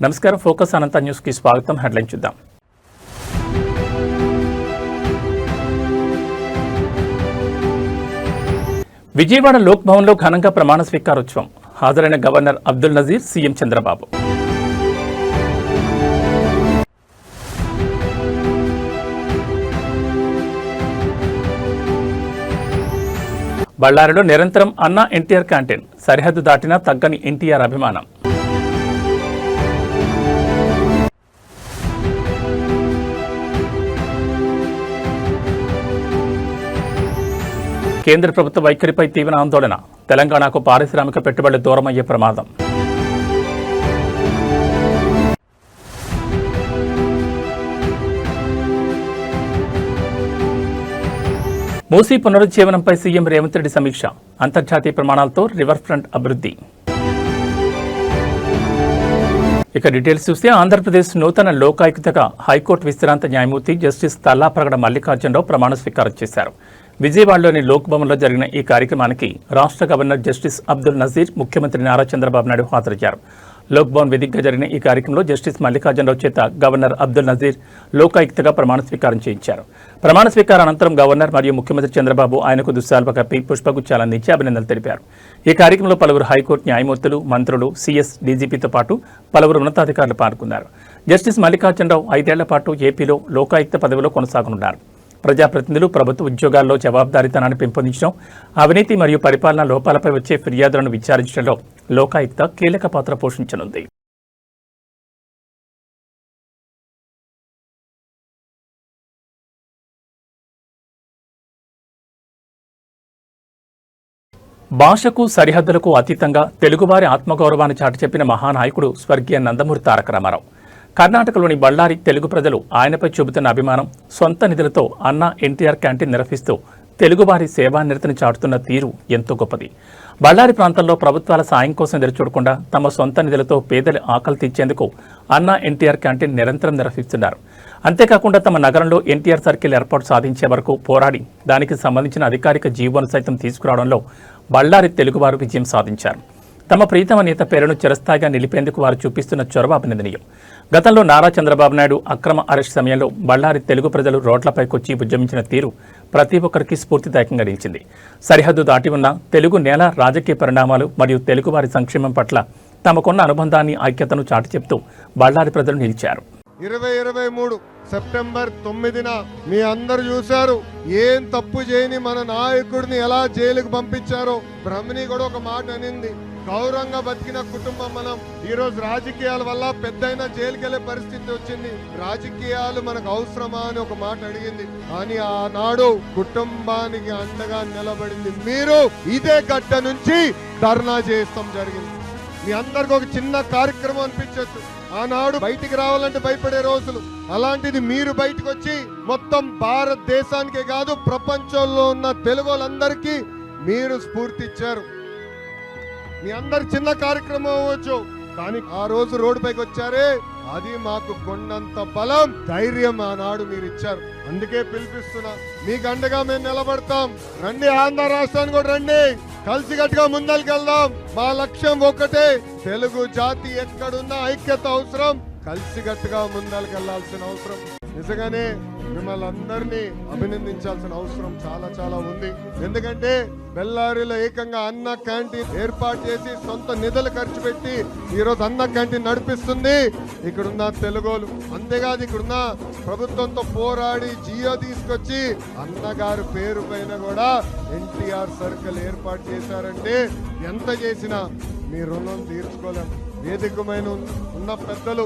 నమస్కారం. ఫోకస్ అనంత న్యూస్ కి స్వాగతం. హెడ్లైన్ చూద్దాం. విజయవాడ లోక్ భవన్లో ఘనంగా ప్రమాణ స్వీకారోత్సవం. హాజరైన గవర్నర్ అబ్దుల్ నజీర్, సీఎం చంద్రబాబు. బళ్ళారిలో నిరంతరం అన్నా ఎన్టీఆర్ క్యాంటీన్. సరిహద్దు దాటినా తగ్గని ఎన్టీఆర్ అభిమానం. కేంద్ర ప్రభుత్వ వైఖరిపై తీవ్ర ఆందోళన. తెలంగాణకు పారిశ్రామిక పెట్టుబడులు దూరమయ్యే ప్రమాదం. మూసీ పునరుజ్జీవనంపై సీఎం రేవంత్ రెడ్డి సమీక్ష. అంతర్జాతీయ ప్రమాణాలతో రివర్ ఫ్రంట్ అభివృద్ధి. ఇక డీటెయిల్స్ చూస్తే ఆంధ్రప్రదేశ్ నూతన లోకాయుక్తగా హైకోర్టు విశ్రాంత న్యాయమూర్తి జస్టిస్ తల్లాప్రగడ మల్లికార్జునరావు ప్రమాణ స్వీకారం చేశారు. విజయవాడలోని లోక్ భవన్లో జరిగిన ఈ కార్యక్రమానికి రాష్ట్ర గవర్నర్ జస్టిస్ అబ్దుల్ నజీర్, ముఖ్యమంత్రి నారా చంద్రబాబు నాయుడు హాజరయ్యారు. లోక్ భవన్ వేదికగా జరిగిన ఈ కార్యక్రమంలో జస్టిస్ మల్లికార్జునరావు చేత గవర్నర్ అబ్దుల్ నజీర్ లోకాయుక్తగా ప్రమాణ స్వీకారం చేయించారు. ప్రమాణ స్వీకారం అనంతరం గవర్నర్ మరియు ముఖ్యమంత్రి చంద్రబాబు ఆయనకు దుశ్శాల్వ కప్పి పుష్పగుచ్చాలు అందించి అభినందనలు తెలిపారు. ఈ కార్యక్రమంలో పలువురు హైకోర్టు న్యాయమూర్తులు, మంత్రులు, సీఎస్, డీజీపీతో పాటు పలువురు ఉన్నతాధికారులు పాల్గొన్నారు. జస్టిస్ మల్లికార్జునరావు 5 ఏళ్ల పాటు ఏపీలో లోకాయుక్త పదవిలో కొనసాగనున్నారు. ప్రజాప్రతినిధులు ప్రభుత్వ ఉద్యోగాల్లో జవాబుదారీతనాన్ని పెంపొందించడం, అవినీతి మరియు పరిపాలనా లోపాలపై వచ్చే ఫిర్యాదులను విచారించడంలో లోకాయుక్త కీలక పాత్ర పోషించనుంది. భాషకు, సరిహద్దులకు అతీతంగా తెలుగువారి ఆత్మగౌరవాన్ని చాటిచెప్పిన మహానాయకుడు స్వర్గీయ నందమూరి తారక రామారావు. కర్ణాటకలోని బళ్ళారి తెలుగు ప్రజలు ఆయనపై చూపుతున్న అభిమానం, సొంత నిధులతో అన్నా ఎన్టీఆర్ క్యాంటీన్ నిర్వహిస్తూ తెలుగువారి సేవానిరతిని చాటుతున్న తీరు ఎంతో గొప్పది. బళ్ళారి ప్రాంతంలో ప్రభుత్వాల సాయం కోసం ఎదురుచూడకుండా తమ సొంత నిధులతో పేదల ఆకలి తీర్చేందుకు అన్నా ఎన్టీఆర్ క్యాంటీన్ నిరంతరం నిర్వహిస్తున్నారు. అంతేకాకుండా తమ నగరంలో ఎన్టీఆర్ సర్కిల్ ఏర్పాటు సాధించే వరకు పోరాడి దానికి సంబంధించిన అధికారిక జీవోను సైతం తీసుకురావడంలో బళ్ళారి తెలుగువారు విజయం సాధించారు. తమ ప్రీతమ నేత పేరును చిరస్థాయిగా నిలిపేందుకు వారు చూపిస్తున్న చొరవ అభినందనీయం. గతంలో నారా చంద్రబాబు నాయుడు అక్రమ అరెస్ట్ సమయంలో బళ్ళారి తెలుగు ప్రజలు రోడ్లపైకొచ్చి ఉద్యమించిన తీరు ప్రతి ఒక్కరికి స్ఫూర్తిదాయకంగా నిలిచింది. సరిహద్దు దాటి ఉన్న తెలుగు నేల రాజకీయ పరిణామాలు మరియు తెలుగువారి సంక్షేమం పట్ల తమకున్న అనుబంధాన్ని, ఐక్యతను చాటి చెప్తూ బళ్ళారి ప్రజలు నిలిచారు. 2023 సెప్టెంబర్ 9న మీ అందరు చూశారు. ఏం తప్పు చేయని మన నాయకుడిని ఎలా జైలుకు పంపించారో. బ్రహ్మణి కూడా ఒక మాట అనింది, గౌరవంగా బతికిన కుటుంబం మనం. ఈ రోజు రాజకీయాల వల్ల పెద్దయినా జైలుకి వెళ్లే పరిస్థితి వచ్చింది. రాజకీయాలు మనకు అవసరమా అని ఒక మాట అడిగింది. కానీ ఆనాడు కుటుంబానికి అండగా నిలబడింది మీరు. ఇదే గడ్డ నుంచి ధర్నా చేస్తాం జరిగింది. మీ అందరికి ఒక చిన్న కార్యక్రమం అనిపించచ్చు. ఆనాడు బయటికి రావాలంటే భయపడే రోజులు. అలాంటిది మీరు బయటకు వచ్చి మొత్తం భారతదేశానికే కాదు ప్రపంచంలో ఉన్న తెలుగు వాళ్ళందరికీ మీరు స్ఫూర్తి ఇచ్చారు. మీ అందరి చిన్న కార్యక్రమం అవ్వచ్చు, కానీ ఆ రోజు రోడ్డు పైకి వచ్చారే, అది మాకు కొండంత బలం, ధైర్యం ఆనాడు మీరు ఇచ్చారు. అందుకే పిలిపిస్తున్నా, మీకు అండగా మేము నిలబడతాం. రండి, ఆంధ్ర రాష్ట్రానికి కూడా రండి, కలిసికట్టుగా ముందరికెళ్దాం. మా లక్ష్యం ఒకటే, తెలుగు జాతి ఎక్కడున్నా ఐక్యత అవసరం, కలిసికట్టుగా ముందరికెళ్లాల్సిన అవసరం. నిజంగానే మిమ్మల్ని అందరినీ అభినందించాల్సిన అవసరం చాలా చాలా ఉంది. ఎందుకంటే బెల్లారిలో ఏకంగా అన్న క్యాంటీన్ ఏర్పాటు చేసి సొంత నిధులు ఖర్చు పెట్టి ఈరోజు అన్న క్యాంటీన్ నడిపిస్తుంది ఇక్కడున్న తెలుగోలు. అంతేకాదు ఇక్కడున్న ప్రభుత్వంతో పోరాడి జియో తీసుకొచ్చి అన్నగారు పేరు పైన కూడా ఎన్టీఆర్ సర్కిల్ ఏర్పాటు చేశారంటే ఎంత చేసినా మీ రుణం తీర్చుకోలేం. వేదికమైన ఉన్న పెద్దలు,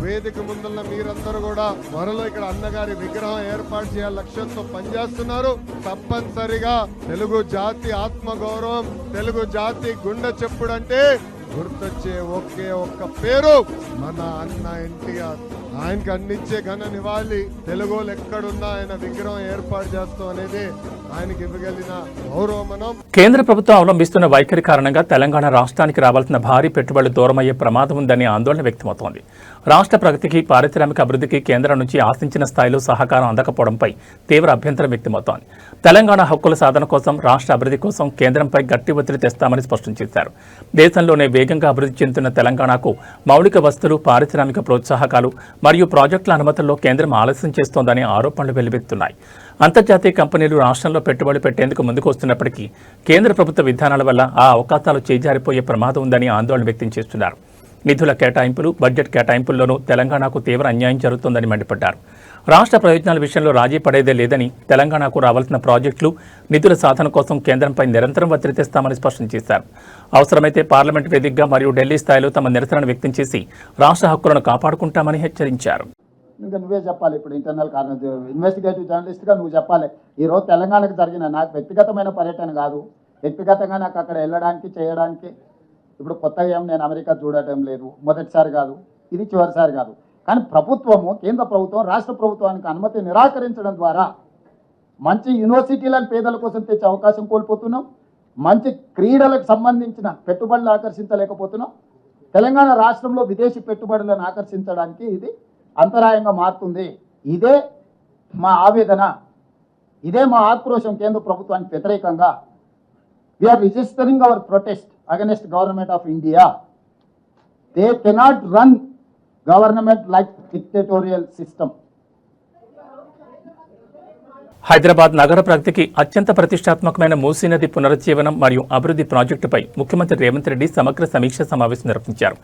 వేదిక ముందున్న మీరందరూ కూడా త్వరలో ఇక్కడ అన్నగారి విగ్రహం ఏర్పాటు చేయాల లక్ష్యంతో పనిచేస్తున్నారు. తప్పనిసరిగా తెలుగు జాతి ఆత్మగౌరవం, తెలుగు జాతి గుండె చెప్పుడు అంటే గుర్తొచ్చే ఒకే ఒక్క పేరు మన అన్న ఎన్టీఆర్. ఆయనకి అందించే ఘన నివాళి తెలుగోలు ఎక్కడున్నా ఆయన విగ్రహం ఏర్పాటు చేస్తాం అనేది ఆయనకి ఇవ్వగలిగిన గౌరవం. కేంద్ర ప్రభుత్వం అవలంబిస్తున్న వైఖరి కారణంగా తెలంగాణ రాష్ట్రానికి రావాల్సిన భారీ పెట్టుబడులు దూరమయ్యే ప్రమాదం ఉందని ఆందోళన వ్యక్తమవుతోంది. రాష్ట్ర ప్రగతికి, పారిశ్రామిక అభివృద్ధికి కేంద్రం నుంచి ఆశించిన స్థాయిలో సహకారం అందకపోవడంపై తీవ్ర అభ్యంతరం వ్యక్తమవుతోంది. తెలంగాణ హక్కుల సాధన కోసం, రాష్ట్ర అభివృద్ధి కోసం కేంద్రంపై గట్టి ఒత్తిడి తెస్తామని స్పష్టం చేశారు. దేశంలోనే వేగంగా అభివృద్ధి చెందుతున్న తెలంగాణకు మౌలిక వస్తువులు, పారిశ్రామిక ప్రోత్సాహకాలు మరియు ప్రాజెక్టుల అనుమతుల్లో కేంద్రం ఆలస్యం చేస్తోందని ఆరోపణలు వెల్లువెత్తున్నాయి. అంతర్జాతీయ కంపెనీలు రాష్ట్రంలో పెట్టుబడులు పెట్టేందుకు ముందుకు వస్తున్నప్పటికీ కేంద్ర ప్రభుత్వ విధానాల వల్ల ఆ అవకాశాలు చేజారిపోయే ప్రమాదం ఉందని ఆందోళన వ్యక్తం చేస్తున్నారు. నిధుల కేటాయింపులు, బడ్జెట్ కేటాయింపుల్లోనూ తెలంగాణకు తీవ్ర అన్యాయం జరుగుతోందని మండిపడ్డారు. రాష్ట్ర ప్రయోజనాల విషయంలో రాజీ పడేదే లేదని, తెలంగాణకు రావాల్సిన ప్రాజెక్టులు, నిధుల సాధన కోసం కేంద్రంపై నిరంతరం ఒత్తిడి తెస్తామని స్పష్టం చేశారు. అవసరమైతే పార్లమెంట్ వేదికగా మరియు ఢిల్లీ స్థాయిలో తమ నిరసనను వ్యక్తం చేసి రాష్ట్ర హక్కులను కాపాడుకుంటామని హెచ్చరించారు. ఇంకా నువ్వే చెప్పాలి. ఇప్పుడు ఇంటర్నల్ కారణం ఇన్వెస్టిగేటివ్ జర్నలిస్ట్గా నువ్వు చెప్పాలి. ఈరోజు తెలంగాణకు జరిగిన నాకు వ్యక్తిగతమైన పర్యటన కాదు, వ్యక్తిగతంగా నాకు అక్కడ వెళ్ళడానికి చేయడానికి ఇప్పుడు కొత్తగా ఏం నేను అమెరికా చూడటం లేదు, మొదటిసారి కాదు, ఇది చివరిసారి కాదు. కానీ ప్రభుత్వము, కేంద్ర ప్రభుత్వం రాష్ట్ర ప్రభుత్వానికి అనుమతి నిరాకరించడం ద్వారా మంచి యూనివర్సిటీలను పేదల కోసం తెచ్చే అవకాశం కోల్పోతున్నాం, మంచి క్రీడలకు సంబంధించిన పెట్టుబడులు ఆకర్షించలేకపోతున్నాం. తెలంగాణ రాష్ట్రంలో విదేశీ పెట్టుబడులను ఆకర్షించడానికి ఇది అంతరాయంగా మారుతుంది. ఇదే మా ఆవేదన, ఇదే మా ఆక్రోశం. కేంద్ర ప్రభుత్వానికి వ్యతిరేకంగా we are registering our protest against government of India. They cannot run government like dictatorial system. Hyderabad నగర ప్రగతికి అత్యంత ప్రతిష్టాత్మకమైన మూసీ నది పునరుజ్జీవనం మరియు అభివృద్ధి ప్రాజెక్టుపై ముఖ్యమంత్రి రేవంత్ రెడ్డి సమగ్ర సమీక్ష సమావేశం నిర్వహించారు.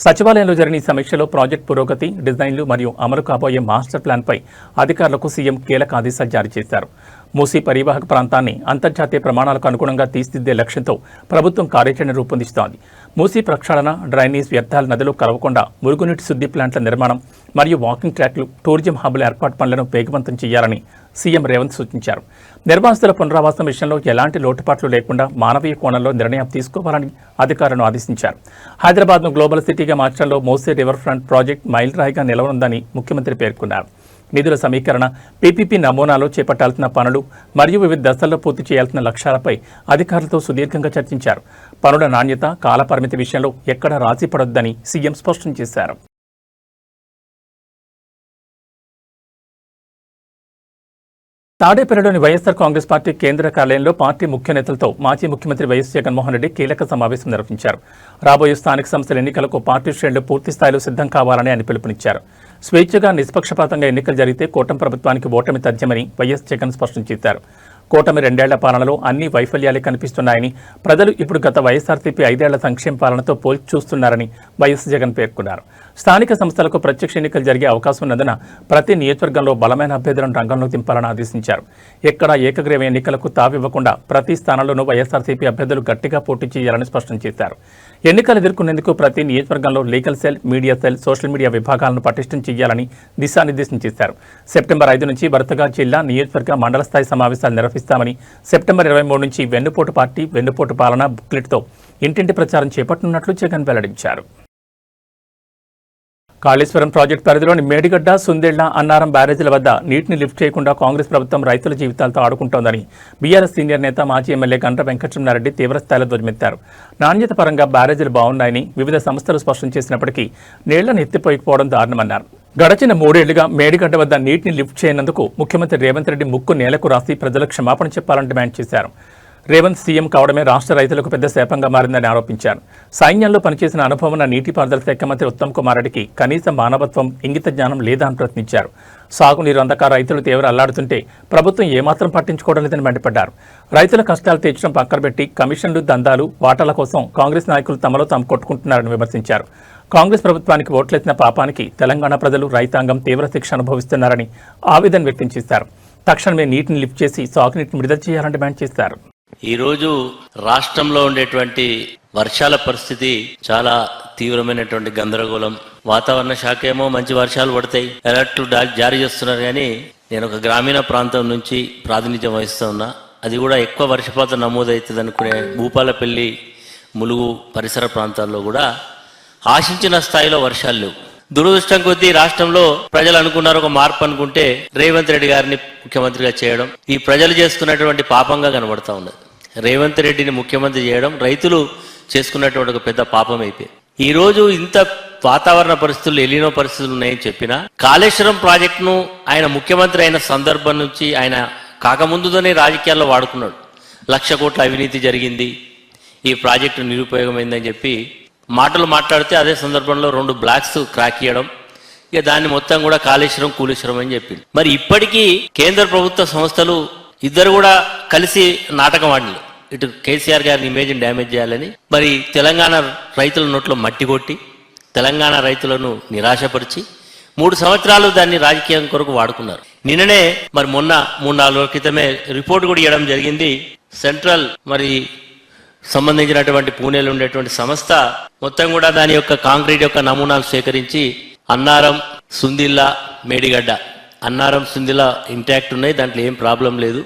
సచివాలయంలో జరిగిన ఈ సమీక్షలో ప్రాజెక్టు పురోగతి, డిజైన్లు మరియు అమలు కాబోయే మాస్టర్ ప్లాన్పై అధికారులకు సీఎం కీలక ఆదేశాలు జారీ చేశారు. మూసీ పరివాహక ప్రాంతాన్ని అంతర్జాతీయ ప్రమాణాలకు అనుగుణంగా తీర్చిదిద్దే లక్ష్యంతో ప్రభుత్వం కార్యాచరణ రూపొందిస్తోంది. మూసీ ప్రక్షాళన, డ్రైనేజ్ వ్యర్థాలు నదిలో కలవకుండా మురుగునీటి శుద్ధి ప్లాంట్ల నిర్మాణం మరియు వాకింగ్ ట్రాక్లు, టూరిజం హబ్ల ఏర్పాటు పనులను వేగవంతం చేయాలని సీఎం రేవంత్ సూచించారు. నిర్వాసితుల పునరావాసం విషయంలో ఎలాంటి లోటుపాట్లు లేకుండా మానవీయ కోణంలో నిర్ణయం తీసుకోవాలని అధికారులను ఆదేశించారు. హైదరాబాద్ను గ్లోబల్ సిటీగా మార్చడంలో మూసీ రివర్ ఫ్రంట్ ప్రాజెక్ట్ మైలురాయిగా నిలవనుందని ముఖ్యమంత్రి పేర్కొన్నారు. నిధుల సమీకరణ, పీపీపీ నమూనాలో చేపట్టాల్సిన పనులు మరియు వివిధ దశల్లో పూర్తి చేయాల్సిన లక్ష్యాలపై అధికారులతో సుదీర్ఘంగా చర్చించారు. పనుల నాణ్యత, కాలపరిమితి విషయంలో ఎక్కడా రాజీ పడొద్దని సీఎం స్పష్టం చేశారు. తాడేపల్లిలోని వైఎస్ఆర్ కాంగ్రెస్ పార్టీ కేంద్ర కార్యాలయంలో పార్టీ ముఖ్య నేతలతో మాజీ ముఖ్యమంత్రి వైఎస్ జగన్మోహన్ రెడ్డి కీలక సమావేశం నిర్వహించారు. రాబోయే స్థానిక సంస్థల ఎన్నికలకు పార్టీ శ్రేణులు పూర్తి స్థాయిలో సిద్ధం కావాలని ఆయన పిలుపునిచ్చారు. స్వేచ్ఛగా, నిష్పక్షపాతంగా ఎన్నికలు జరిగితే కూటమి ప్రభుత్వానికి ఓటమి తథ్యమని వైఎస్ జగన్ స్పష్టం చేశారు. కూటమి 2 ఏళ్ల పాలనలో అన్ని వైఫల్యాలే కనిపిస్తున్నాయని, ప్రజలు ఇప్పుడు గత వైఎస్ఆర్సీపీ 5 ఏళ్ల సంక్షేమ పాలనతో పోల్చి చూస్తున్నారని వైఎస్ జగన్ పేర్కొన్నారు. స్థానిక సంస్థలకు ప్రత్యక్ష ఎన్నికలు జరిగే అవకాశం ఉన్నందున ప్రతి నియోజకవర్గంలో బలమైన అభ్యర్థులను రంగంలో దింపాలని ఆదేశించారు. ఎక్కడా ఏకగ్రీవ ఎన్నికలకు తావివ్వకుండా ప్రతి స్థానంలోనూ వైఎస్ఆర్సీపీ అభ్యర్థులు గట్టిగా పోటీ చేయాలని స్పష్టం చేశారు. ఎన్నికలు ఎదుర్కొనేందుకు ప్రతి నియోజకవర్గంలో legal cell, media cell, social media విభాగాలను పటిష్టం చేయాలని దిశానిర్దేశం చేశారు. సెప్టెంబర్ 5 నుంచి వరుసగా జిల్లా, నియోజకవర్గ, మండల స్థాయి సమావేశాలు నిర్వహిస్తామని, సెప్టెంబర్ 23 నుంచి వెన్నుపోటు పార్టీ, వెన్నుపోటు పాలన బుక్లెట్తో ఇంటింటి ప్రచారం చేపట్టనున్నట్లు జగన్ వెల్లడించారు. కాళేశ్వరం ప్రాజెక్టు పరిధిలోని మేడిగడ్డ, సుందేళ్ల, అన్నారం బ్యారేజీల వద్ద నీటిని లిఫ్ట్ చేయకుండా కాంగ్రెస్ ప్రభుత్వం రైతుల జీవితాలతో ఆడుకుంటోందని బీఆర్ఎస్ సీనియర్ నేత, మాజీ ఎమ్మెల్యే గండ్ర వెంకటరమణారెడ్డి తీవ్రస్థాయిలో ధ్వజమెత్తారు. నాణ్యత పరంగా బ్యారేజీలు బాగున్నాయని వివిధ సంస్థలు స్పష్టం చేసినప్పటికీ నీళ్లను ఎత్తిపోయిపోవడం దారుణమన్నారు. గడచిన 3 ఏళ్లుగా మేడిగడ్డ వద్ద నీటిని లిఫ్ట్ చేయనందుకు ముఖ్యమంత్రి రేవంత్ రెడ్డి ముక్కు నేలకు రాసి ప్రజలకు క్షమాపణ చెప్పాలని డిమాండ్ చేశారు. రేవంత్ సీఎం కావడమే రాష్ట్ర రైతులకు పెద్ద శాపంగా మారిందని ఆరోపించారు. సైన్యంలో పనిచేసిన అనుభవం ఉన్న నీటిపారుదల శాఖ మంత్రి ఉత్తమ్ కుమార్ రెడ్డికి కనీస మానవత్వం, ఇంగిత జ్ఞానం లేదా అని ప్రశ్నించారు. సాగునీరు అందక రైతులు తీవ్ర అల్లాడుతుంటే ప్రభుత్వం ఏమాత్రం పట్టించుకోవడం లేదని మండిపడ్డారు. రైతుల కష్టాలు తీర్చడం పక్కనబెట్టి కమిషన్లు, దందాలు, వాటాల కోసం కాంగ్రెస్ నాయకులు తమలో తాము కొట్టుకుంటున్నారని విమర్శించారు. కాంగ్రెస్ ప్రభుత్వానికి ఓట్లెత్తిన పాపానికి తెలంగాణ ప్రజలు, రైతాంగం తీవ్ర శిక్ష అనుభవిస్తున్నారని ఆవేదన వ్యక్తం చేశారు. తక్షణమే నీటిని లిఫ్ట్ చేసి సాగునీటిని విడుదల చేయాలని డిమాండ్ చేశారు. ఈరోజు రాష్ట్రంలో ఉండేటువంటి వర్షాల పరిస్థితి చాలా తీవ్రమైనటువంటి గందరగోళం. వాతావరణ శాఖ ఏమో మంచి వర్షాలు పడతాయి, అలర్ట్ జారీ చేస్తున్నారు. కానీ నేను ఒక గ్రామీణ ప్రాంతం నుంచి ప్రాతినిధ్యం వహిస్తూ ఉన్నా. అది కూడా ఎక్కువ వర్షపాతం నమోదవుతుంది అనుకునే భూపాలపల్లి, ములుగు పరిసర ప్రాంతాల్లో కూడా ఆశించిన స్థాయిలో వర్షాలు లేవు. దురదృష్టం కొద్దీ రాష్ట్రంలో ప్రజలు అనుకున్నారు ఒక మార్పు అనుకుంటే రేవంత్ రెడ్డి గారిని ముఖ్యమంత్రిగా చేయడం ఈ ప్రజలు చేసుకున్నటువంటి పాపంగా కనబడతా ఉన్నది. రేవంత్ రెడ్డిని ముఖ్యమంత్రి చేయడం రైతులు చేసుకున్నటువంటి ఒక పెద్ద పాపం అయిపోయింది. ఈ రోజు ఇంత వాతావరణ పరిస్థితులు, ఎలినో పరిస్థితులు ఉన్నాయని చెప్పినా కాళేశ్వరం ప్రాజెక్టును ఆయన ముఖ్యమంత్రి అయిన సందర్భం నుంచి ఆయన కాకముందుతోనే రాజకీయాల్లో వాడుకున్నాడు. 1,00,000 కోట్ల అవినీతి జరిగింది, ఈ ప్రాజెక్టు నిరుపయోగమైందని చెప్పి మాటలు మాట్లాడితే అదే సందర్భంలో 2 బ్లాక్స్ క్రాక్ చేయడం, ఇక దాన్ని మొత్తం కూడా కాళేశ్వరం కూలేశ్వరం అని చెప్పింది. మరి ఇప్పటికీ కేంద్ర ప్రభుత్వ సంస్థలు ఇద్దరు కూడా కలిసి నాటకం ఆడినారు. ఇటు కేసీఆర్ గారిని ఇమేజ్ని డ్యామేజ్ చేయాలని, మరి తెలంగాణ రైతుల నోట్లో మట్టి కొట్టి తెలంగాణ రైతులను నిరాశపరిచి 3 సంవత్సరాలు దాన్ని రాజకీయం కొరకు వాడుకున్నారు. నిన్ననే మరి మొన్న 3-4 రోజుల క్రితమే రిపోర్ట్ కూడా ఇవ్వడం జరిగింది. సెంట్రల్ మరి సంబంధించినటువంటి పూణేలో ఉండేటువంటి సంస్థ మొత్తం కూడా దాని యొక్క కాంక్రీట్ యొక్క నమూనాలు సేకరించి అన్నారం, సుందిల్లా, మేడిగడ్డ, అన్నారం సుందిల్లా ఇంటాక్ట్ ఉన్నాయి, దాంట్లో ఏం ప్రాబ్లం లేదు.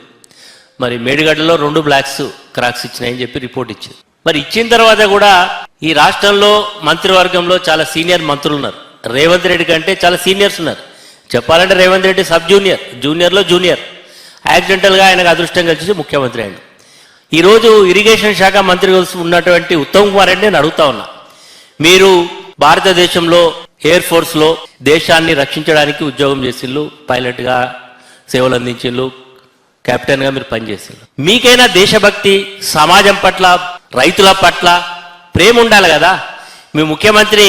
మరి మేడిగడ్డలో 2 బ్లాక్స్ క్రాక్స్ ఇచ్చినాయని చెప్పి రిపోర్ట్ ఇచ్చింది. మరి ఇచ్చిన తర్వాత కూడా ఈ రాష్ట్రంలో మంత్రివర్గంలో చాలా సీనియర్ మంత్రులు ఉన్నారు. రేవంత్ రెడ్డి కంటే చాలా సీనియర్స్ ఉన్నారు. చెప్పాలంటే రేవంత్ రెడ్డి సబ్ జూనియర్, జూనియర్లో జూనియర్. యాక్సిడెంటల్గా ఆయనకు అదృష్టం కలిసి ముఖ్యమంత్రి అయ్యాడు. ఈరోజు ఇరిగేషన్ శాఖ మంత్రి ఉన్నటువంటి ఉత్తమ్ కుమార్ రెడ్డి నేను అడుగుతా ఉన్నా, మీరు భారతదేశంలో ఎయిర్ ఫోర్స్లో దేశాన్ని రక్షించడానికి ఉద్యోగం చేసిళ్ళు, పైలట్గా సేవలు అందించిళ్ళు, కెప్టెన్గా మీరు పనిచేసిళ్ళు. మీకైనా దేశభక్తి, సమాజం పట్ల, రైతుల పట్ల ప్రేమ ఉండాలి కదా. మీ ముఖ్యమంత్రి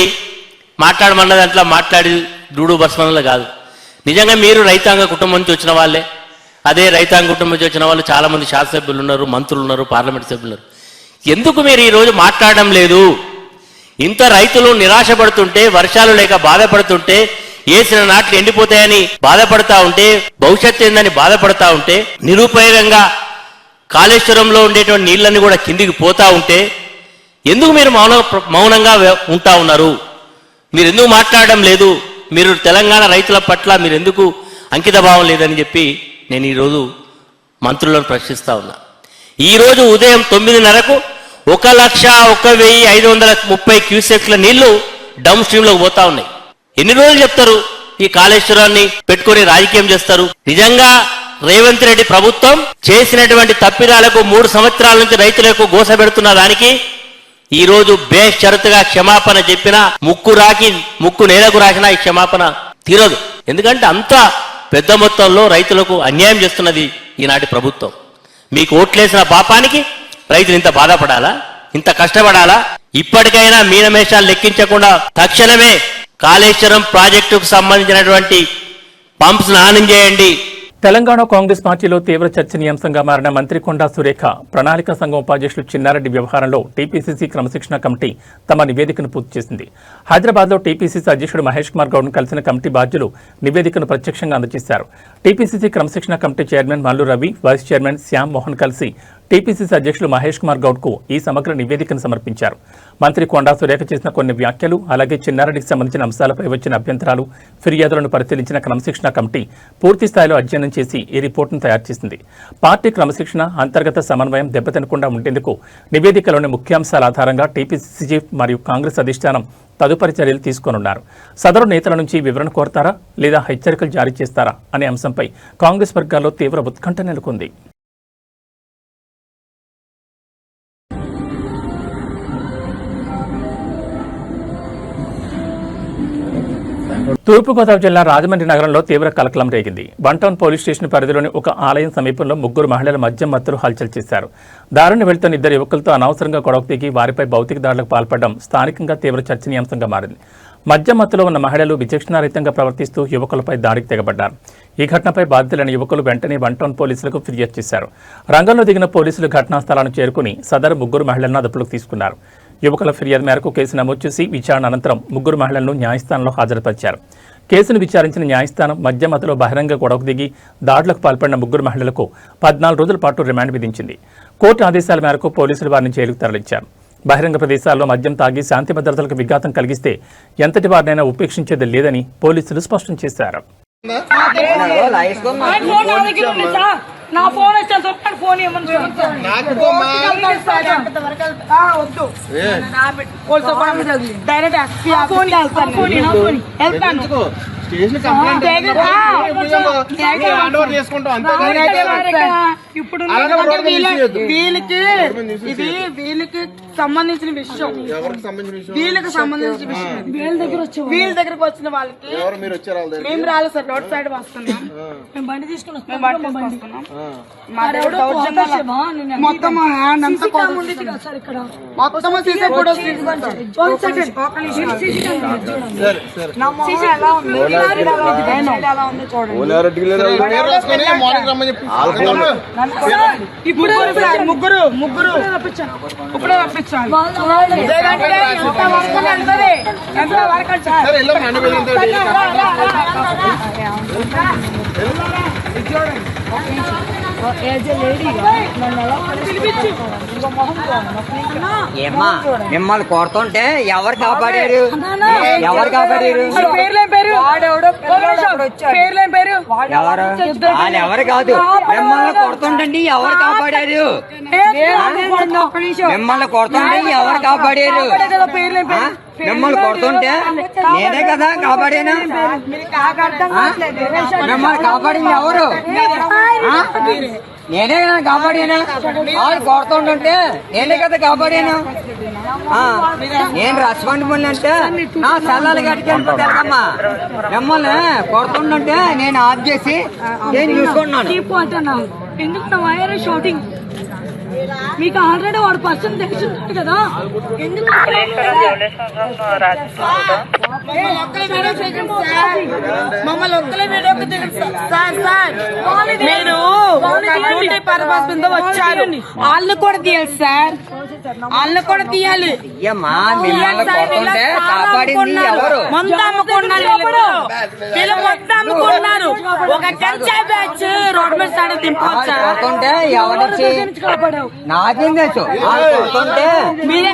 మాట్లాడమన్న దాంట్లో మాట్లాడి డూడు బస్మన్లో కాదు. నిజంగా మీరు రైతాంగ కుటుంబం నుంచి వచ్చిన వాళ్ళే. అదే రైతాంగ కుటుంబం నుంచి వచ్చిన వాళ్ళు చాలామంది శాసనసభ్యులు ఉన్నారు, మంత్రులు ఉన్నారు, పార్లమెంట్ సభ్యులు ఉన్నారు. ఎందుకు మీరు ఈరోజు మాట్లాడడం లేదు? ఇంత రైతులు నిరాశపడుతుంటే, వర్షాలు లేక బాధపడుతుంటే, వేసిన నాట్లు ఎండిపోతాయని బాధపడతా ఉంటే, భవిష్యత్తు ఏందని బాధపడతా ఉంటే, నిరుపయోగంగా కాళేశ్వరంలో ఉండేటువంటి నీళ్ళన్నీ కూడా కిందికి పోతా ఉంటే ఎందుకు మీరు మౌనంగా ఉంటా ఉన్నారు? మీరు ఎందుకు మాట్లాడడం లేదు? మీరు తెలంగాణ రైతుల పట్ల మీరు ఎందుకు అంకిత భావం లేదని చెప్పి నేను ఈరోజు మంత్రులను ప్రశ్నిస్తా ఉన్నా. ఈరోజు ఉదయం 9:30కు 1,01,530 క్యూసెక్ల నీళ్లు డౌన్ స్ట్రీమ్లోకి పోతా ఉన్నాయి. ఎన్ని రోజులు చెప్తారు ఈ కాళేశ్వరాన్ని పెట్టుకొని రాజకీయం చేస్తారు? నిజంగా రేవంత్ రెడ్డి ప్రభుత్వం చేసినటువంటి తప్పిదాలకు 3 సంవత్సరాల నుంచి రైతులకు గోస పెడుతున్న దానికి ఈ రోజు బేషరతుగా క్షమాపణ చెప్పినా, ముక్కు నేలకు రాసినా ఈ క్షమాపణ తీరదు. ఎందుకంటే అంత పెద్ద మొత్తంలో రైతులకు అన్యాయం చేస్తున్నది ఈనాటి ప్రభుత్వం. మీకు ఓట్లేసిన పాపానికి రైతులు ఇంత బాధపడాలా, ఇంత కష్టపడాలా? ఇప్పటికైనా మీనమేషాలు లెక్కించకుండా తక్షణమే కాళేశ్వరం ప్రాజెక్టుకు సంబంధించినటువంటి పంప్స్ ఆన్ చేయండి. తెలంగాణ కాంగ్రెస్ పార్టీలో తీవ్ర చర్చనీయాంశంగా మారిన మంత్రి కొండా సురేఖ ప్రణాళిక సంఘం ఉపాధ్యక్షులు చిన్నారెడ్డి వ్యవహారంలో టీపీసీసీ క్రమశిక్షణ కమిటీ తమ నివేదికను పూర్తి చేసింది. హైదరాబాద్లో టీపీసీసీ అధ్యక్షుడు మహేష్ కుమార్ గౌడ్ను కలిసిన కమిటీ బాధ్యులు నివేదికను ప్రత్యక్షంగా అందజేశారు. టీపీసీసీ క్రమశిక్షణ committee chairman Mallu Ravi, vice chairman Shyam Mohan కలిసి టీపీసీసీ అధ్యక్షులు మహేష్ కుమార్ గౌడ్కు ఈ సమగ్ర నివేదికను సమర్పించారు. మంత్రి కొండా సురేఖ చేసిన కొన్ని వ్యాఖ్యలు, అలాగే చిన్నారెడ్డికి సంబంధించిన అంశాలపై వచ్చిన అభ్యంతరాలు, ఫిర్యాదులను పరిశీలించిన క్రమశిక్షణ కమిటీ పూర్తి స్థాయిలో అధ్యయనం చేసి ఈ రిపోర్టును తయారు చేసింది. పార్టీ క్రమశిక్షణ, అంతర్గత సమన్వయం దెబ్బతినకుండా ఉండేందుకు నివేదికలోని ముఖ్యాంశాల ఆధారంగా టీపీసీసీ చీఫ్ మరియు కాంగ్రెస్ అధిష్టానం తదుపరి చర్యలు తీసుకోనున్నారు. సదరు నేతల నుంచి వివరణ కోరతారా లేదా హెచ్చరికలు జారీ చేస్తారా అనే అంశంపై కాంగ్రెస్ వర్గాల్లో తీవ్ర ఉత్కంఠ నెలకొంది. తూర్పుగోదావరి జిల్లా రాజమండ్రి నగరంలో తీవ్ర కలకలం రేగింది. వన్ టౌన్ పోలీస్ స్టేషన్ పరిధిలోని ఒక ఆలయం సమీపంలో 3 మహిళల మద్యం మత్తులు హల్చల్ చేశారు. దారిని వెళ్తున్న 2 యువకులతో అనవసరంగా గొడవ దిగి వారిపై భౌతిక దాడులకు పాల్పడడం స్థానికంగా తీవ్ర చర్చనీయాంశంగా మారింది. మద్యం మత్తులో ఉన్న మహిళలు విచక్షణారహితంగా ప్రవర్తిస్తూ యువకులపై దాడికి తెగబడ్డారు. ఈ ఘటనపై బాధితులైన యువకులు వెంటనే వన్ టౌన్ పోలీసులకు ఫిర్యాదు చేశారు. రంగంలో దిగిన పోలీసులు ఘటనా స్థలాన్ని చేరుకుని సదరు 3 మహిళలను అదుపులోకి తీసుకున్నారు. యువకుల ఫిర్యాదు మేరకు కేసు నమోదు చేసి విచారణ అనంతరం 3 మహిళలను న్యాయస్థానంలో హాజరుపరిచారు. కేసును విచారించిన న్యాయస్థానం మధ్యమతలో బహిరంగ గొడవకు దిగి దాడులకు పాల్పడిన 3 మహిళలకు 14 రోజుల పాటు రిమాండ్ విధించింది. కోర్టు ఆదేశాల మేరకు పోలీసులు వారిని జైలుకు తరలించారు. బహిరంగ ప్రదేశాల్లో మద్యం తాగి శాంతి భద్రతలకు విఘాతం కలిగిస్తే ఎంతటి వారినైనా ఉపేక్షించేది లేదని పోలీసులు స్పష్టం చేశారు. నా ఫోన్ వచ్చాను చెప్పండి, ఫోన్ ఇవ్వమని డైరెక్ట్ ఇప్పుడు వీళ్ళకి సంబంధించిన విషయం, ఎవరికి సంబంధించిన విషయం? వీళ్ళకి సంబంధించిన విషయం. వీళ్ళ దగ్గరకు వచ్చిన వాళ్ళకి ఎవరు మీరు వచ్చారు వాళ్ళ దగ్గరికి? మేము రాలేదు సార్, రోడ్ సైడ్ వస్తున్నాం. మేము బండి తీసుకుని మేము బండి తీసుకొని వస్తున్నాం. మా దగ్గర దౌర్జన్యాలు మొత్తం హ్యాండ్ అంతా సార్ ఇక్కడ మొత్తం సీసీ ఫోటోస్ నా మొహం ఎలా ఉంది, ఎలా ఉంది చూడండి. పేరు రాసుకొని మార్నింగ్ రమ్మని చెప్పి ఇప్పుడు ముగ్గురు ఇప్పుడే రప్పించాలి. ఎంత వరకు సార్? సరే వెళ్ళమ్మా, అన్ని వెళ్ళి ఉంటాయి. ఏమ్మా మిమ్మల్ని కొడుతుంటే ఎవరు కాపాడారు? ఎవరు కాపాడారు? ఎవరు? వాళ్ళు ఎవరు కాదు. మిమ్మల్ని కొడుతుంటండి ఎవరు కాపాడారు? మిమ్మల్ని కొడుతుంటే ఎవరు కాపాడారు? మిమ్మల్ని కొడుతుంటే నేనే కదా కాపాడాను. మిమ్మల్ని కాపాడింది ఎవరు? నేనే కదా కాపాడాను. వాళ్ళు కొడుతుంటుంటే నేనే కదా కాపాడాను. నేను రెస్పాన్సిబుల్ అంటే నా చల్లాలి కట్టుకెళ్ళిపోతామ్మా. మిమ్మల్ని కొడుతుంటుంటే నేను ఆఫ్ చేసి నేను చూసుకుంటున్నాను. ఎందుకు నా వైర్ షూటింగ్ మీకు ఆల్రెడీ వాడు పర్సన్ తెలుసుంటాడు కదా, ఎందుకు మమ్మల్ని ఒక్కలే వీడియోకి సార్ మీరు డ్యూటీ పర్పస్ మీద వచ్చారు, వాళ్ళు కూడా తీయాలి సార్, వాళ్ళు కూడా తీయాలి. మిమ్మల్ని కొడుతుంటే కాపాడింది ఎవరు? మందు అమ్ముకున్నారు వీళ్ళు మొత్తం అమ్ముకున్నారు. ఒక కంచా బ్యాచ్ రోడ్ మీద సైడ్ దింపొచ్చా? కొడుతుంటే ఎవరిచ్చి నాకేం తెలుసు. వాళ్ళు కొడుతుంటే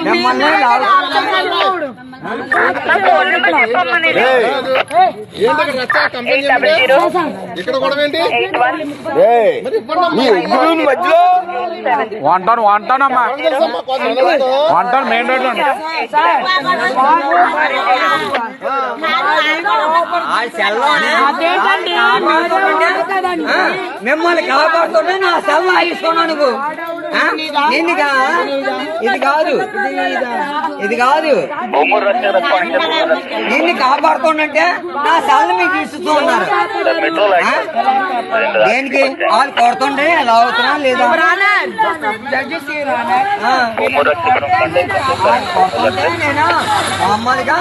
మిమ్మల్ని ఇక్కడ కూడా ఏంటి? వంటానమ్మా వంటాను మెయిన్ రోడ్ లో మిమ్మల్ని కాపాడుతుంటే నా సెల్ ఆగిస్తున్నా నువ్వు. ఇది కాదు నిన్ను కాపాడుతుంటే నా సెల్ మీకు ఇస్తూ ఉన్నారు. దేనికి? వాళ్ళు కొడుతుంటే ఎలా అవుతున్నా లేదా? నేను మామూలుగా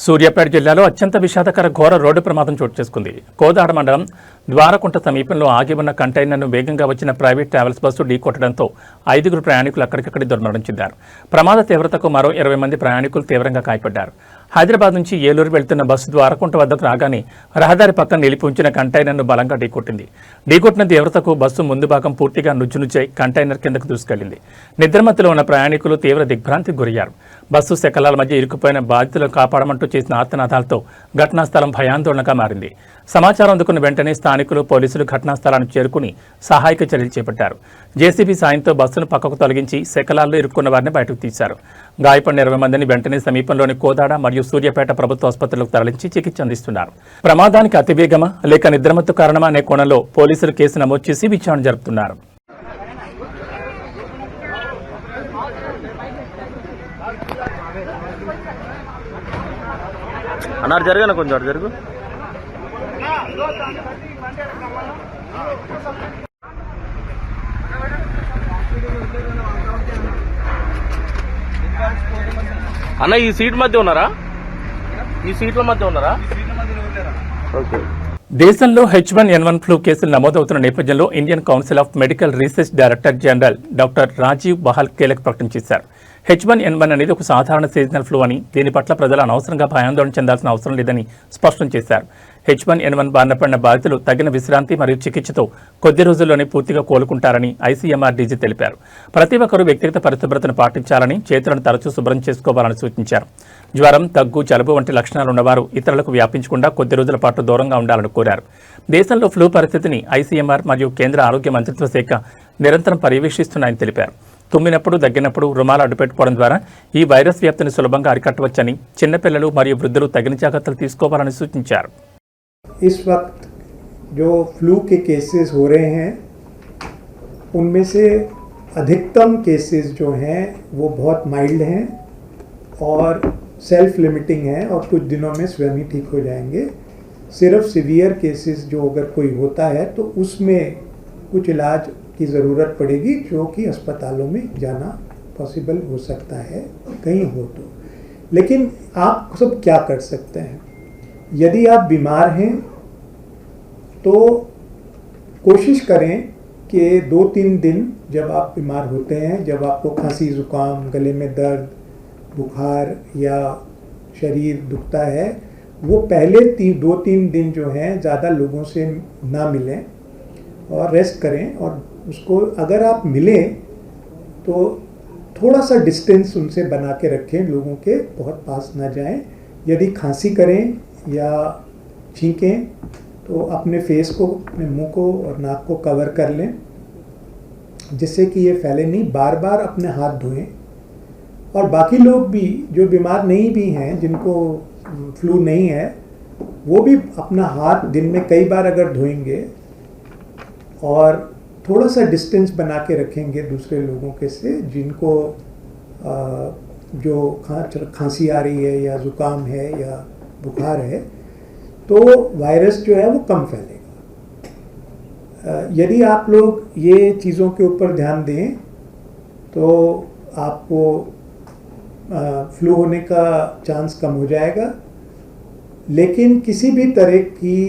సూర్యాపేట జిల్లాలో అత్యంత విషాదకర ఘోర రోడ్డు ప్రమాదం చోటు చేసుకుంది. కోదాడ మండలం ద్వారకుంట సమీపంలో ఆగి ఉన్న కంటైనర్ను వేగంగా వచ్చిన ప్రైవేట్ ట్రావెల్స్ బస్సు ఢీకొట్టడంతో 5 ప్రయాణికులు అక్కడికక్కడి దుర్మరణం చెందారు. ప్రమాద తీవ్రతకు మరో 20 మంది ప్రయాణికులు తీవ్రంగా గాయపడ్డారు. హైదరాబాద్ నుంచి ఏలూరు వెళ్తున్న బస్సు ద్వారకుంట వద్దకు రాగానే రహదారి పక్కన నిలిపి ఉంచిన కంటైనర్ను బలంగా ఢీకొట్టింది. ఢీకొట్టిన తీవ్రతకు బస్సు ముందు భాగం పూర్తిగా నుజ్జునుజ్జై కంటైనర్ కిందకు దూసుకెళ్లింది. నిద్రమత్తులో ఉన్న ప్రయాణికులు తీవ్ర దిగ్భ్రాంతికి గురయ్యారు. బస్సు శకలాల మధ్య ఇరుక్కుపోయిన బాధితులను కాపాడమంటూ చేసిన ఆర్తనాదాలతో ఘటనా స్థలం భయాందోళనగా మారింది. సమాచారం అందుకున్న వెంటనే స్థానికులు పోలీసులు ఘటనా స్థలానికి చేరుకుని సహాయక చర్యలు చేపట్టారు. జేసీబీ సాయంతో బస్సును పక్కకు తొలగించి శకలాల్లో ఇరుక్కున్న వారిని బయటకు తీశారు. గాయపడిన 20 మందిని వెంటనే సమీపంలోని కోదాడ మరియు సూర్యాపేట ప్రభుత్వ ఆసుపత్రులకు తరలించి చికిత్స అందిస్తున్నారు. ప్రమాదానికి అతివేగమా లేక నిద్రమత్తు కారణమా అనే కోణంలో పోలీసులు కేసు నమోదు చేసి విచారణ జరుపుతున్నారు. అన్నారు జరగను కొంచెం జరుగు. అన్న ఈ సీట్ మధ్య ఉన్నారా? ఈ సీట్ల మధ్య ఉన్నారా? ఓకే. దేశంలో H1N1 ఫ్లూ కేసులు నమోదవుతున్న నేపథ్యంలో Indian council of medical research director general doctor Rajiv Bahl కీలక ప్రకటన చేశారు. H1N1 అనేది ఒక సాధారణ సీజనల్ ఫ్లూ అని, దీని పట్ల ప్రజలు అనవసరంగా భయాందోళన చెందాల్సిన అవసరం లేదని స్పష్టం చేశారు. H1N1 బారిన పడిన బాధితులు తగిన విశ్రాంతి మరియు చికిత్సతో కొద్ది రోజుల్లోనే పూర్తిగా కోలుకుంటారని ICMR-DG తెలిపారు. ప్రతి ఒక్కరూ వ్యక్తిగత పరిశుభ్రతను పాటించాలని, చేతులను తరచూ శుభ్రం చేసుకోవాలని సూచించారు. జ్వరం, దగ్గు, జలుబు వంటి లక్షణాలు ఉన్నవారు ఇతరులకు వ్యాపించకుండా కొద్ది రోజుల పాటు దూరంగా ఉండాలని కోరారు. దేశంలో ఫ్లూ పరిస్థితిని ICMR మరియు కేంద్ర ఆరోగ్య మంత్రిత్వ శాఖ నిరంతరం పర్యవేక్షిస్తున్నాయని తెలిపారు. తుమ్మినప్పుడు, దగ్గినప్పుడు రుమాలు అడ్డుపెట్టుకోవడం ద్వారా ఈ వైరస్ వ్యాప్తిని సులభంగా అరికట్టవచ్చని, చిన్నపిల్లలు మరియు వృద్ధులు తగిన జాగ్రత్తలు తీసుకోవాలని సూచించారు. इस वक्त जो फ्लू के केसेस हो रहे हैं उनमें से अधिकतम केसेस जो हैं वो बहुत माइल्ड हैं और सेल्फ लिमिटिंग है और कुछ दिनों में स्वयं ही ठीक हो जाएंगे। सिर्फ सीवियर केसेस जो अगर कोई होता है तो उसमें कुछ इलाज की ज़रूरत पड़ेगी, जो कि अस्पतालों में जाना पॉसिबल हो सकता है कहीं हो तो। लेकिन आप सब क्या कर सकते हैं? यदि आप बीमार हैं तो कोशिश करें कि 2-3 दिन जब आप बीमार होते हैं, जब आपको खांसी, जुकाम, गले में दर्द, बुखार या शरीर दुखता है, वो पहले 2-3 दिन जो हैं ज़्यादा लोगों से ना मिलें और रेस्ट करें। और उसको अगर आप मिलें तो थोड़ा सा डिस्टेंस उनसे बना के रखें, लोगों के बहुत पास ना जाएं। यदि खांसी करें या छींकें तो अपने फेस को, अपने मुंह को और नाक को कवर कर लें, जिससे कि ये फैले नहीं। बार बार अपने हाथ धोएं। और बाकी लोग भी जो बीमार नहीं भी हैं, जिनको फ्लू नहीं है, वो भी अपना हाथ दिन में कई बार अगर धोएंगे और थोड़ा सा डिस्टेंस बना के रखेंगे दूसरे लोगों के से, जिनको जो खांसी आ रही है या ज़ुकाम है या बुखार है, तो वायरस जो है वो कम फैलेगा। यदि आप लोग ये चीज़ों के ऊपर ध्यान दें तो आपको फ्लू होने का चांस कम हो जाएगा। लेकिन किसी भी तरह की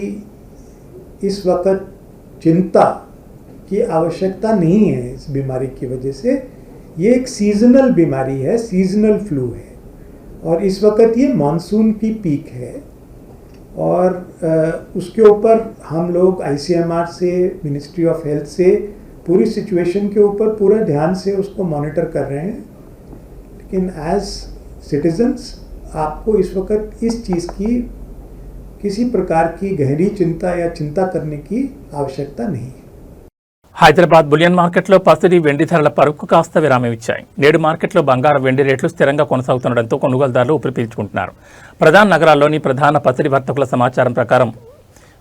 इस वक्त चिंता की आवश्यकता नहीं है इस बीमारी की वजह से। ये एक सीजनल बीमारी है, सीजनल फ्लू है, और इस वक्त ये मानसून की पीक है। और उसके ऊपर हम लोग ICMR से, मिनिस्ट्री ऑफ हेल्थ से पूरी सिचुएशन के ऊपर पूरा ध्यान से उसको मॉनिटर कर रहे हैं। लेकिन एज सिटीजन्स आपको इस वक्त इस चीज़ की किसी प्रकार की गहरी चिंता या चिंता करने की आवश्यकता नहीं है। హైదరాబాద్ బులియన్ మార్కెట్లో పసిడి వెండి ధరల పరుకు కాస్త విరామం ఇచ్చాయి. నేడు మార్కెట్లో బంగారం, వెండి రేట్లు స్థిరంగా కొనసాగుతుండటంతో కొనుగోలుదారులు ఊపిరి పీల్చుకుంటున్నారు. ప్రధాన నగరాల్లోని ప్రధాన పసిడి వర్తకుల సమాచారం ప్రకారం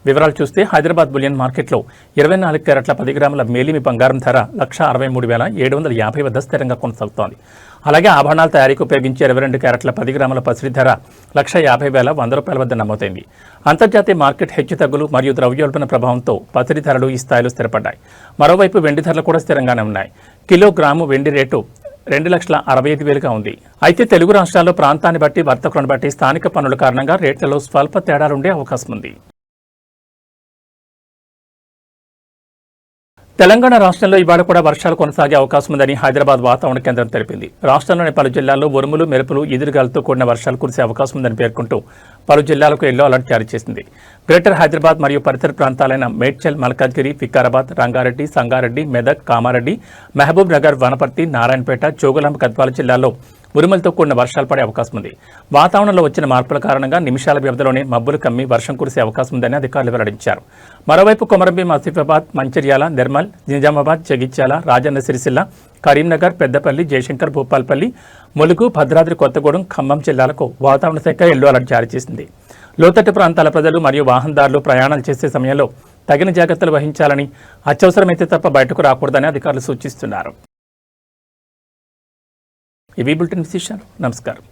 వివరాలు చూస్తే హైదరాబాద్ బులియన్ మార్కెట్లో 24 క్యారెట్ల 10 గ్రాముల మేలిమి బంగారం ధర 1,63,750 వద్ద స్థిరంగా కొనసాగుతోంది. అలాగే ఆభరణాల తయారీకి ఉపయోగించే 22 క్యారెట్ల 10 గ్రాముల పసిడి ధర 1,50,100 రూపాయల వద్ద నమోదైంది. అంతర్జాతీయ మార్కెట్ హెచ్చుతగ్గులు మరియు ద్రవ్యోల్బణ ప్రభావంతో పసిడి ధరలు ఈ స్థాయిలో స్థిరపడ్డాయి. మరోవైపు వెండి ధరలు కూడా స్థిరంగానే ఉన్నాయి. కిలోగ్రాము వెండి రేటు 2,65,000గా ఉంది. అయితే తెలుగు రాష్ట్రాల్లో ప్రాంతాన్ని బట్టి, వర్తకులను బట్టి స్థానిక పన్నుల కారణంగా రేట్లలో స్వల్ప తేడాలుండే అవకాశం ఉంది. తెలంగాణ రాష్ట్రంలో ఇవాళ కూడా వర్షాలు కొనసాగే అవకాశం ఉందని హైదరాబాద్ వాతావరణ కేంద్రం తెలిపింది. రాష్ట్రంలోని పలు జిల్లాల్లో ఉరుములు, మెరుపులు, ఈదురుగాలులతో కూడిన వర్షాలు కురిసే అవకాశం ఉందని పేర్కొంటూ పలు జిల్లాలకు ఎల్లో అలర్ట్ జారీ చేసింది. గ్రేటర్ హైదరాబాద్ మరియు పరిసర ప్రాంతాలైన మేడ్చల్, మల్కాజ్గిరి, వికారాబాద్, రంగారెడ్డి, సంగారెడ్డి, మెదక్, కామారెడ్డి, మహబూబ్ నగర్, వనపర్తి, నారాయణపేట, జోగులాంబ, గద్వాల జిల్లాల్లో ఉరుములతో కూడిన వర్షాలు పడే అవకాశం ఉంది. వాతావరణంలో వచ్చిన మార్పుల కారణంగా నిమిషాల వ్యవధిలోనే మబ్బులు కమ్మి వర్షం కురిసే అవకాశం ఉందని అధికారులు వెల్లడించారు. మరోవైపు కొమరంభీం, ఆసిఫాబాద్, మంచిర్యాల, నిర్మల్, నిజామాబాద్, జగిత్యాల, రాజన్న సిరిసిల్ల, కరీంనగర్, పెద్దపల్లి, జయశంకర్, భూపాల్పల్లి, ములుగు, భద్రాద్రి కొత్తగూడెం, ఖమ్మం జిల్లాలకు వాతావరణ శాఖ ఎల్లో అలర్ట్ జారీ చేసింది. లోతట్టు ప్రాంతాల ప్రజలు మరియు వాహనదారులు ప్రయాణాలు చేసే సమయంలో తగిన జాగ్రత్తలు వహించాలని, అత్యవసరమైతే తప్ప బయటకు రాకూడదని అధికారులు సూచిస్తున్నారు. ఇవి బులెటిన్ విశేషాలు. నమస్కారం.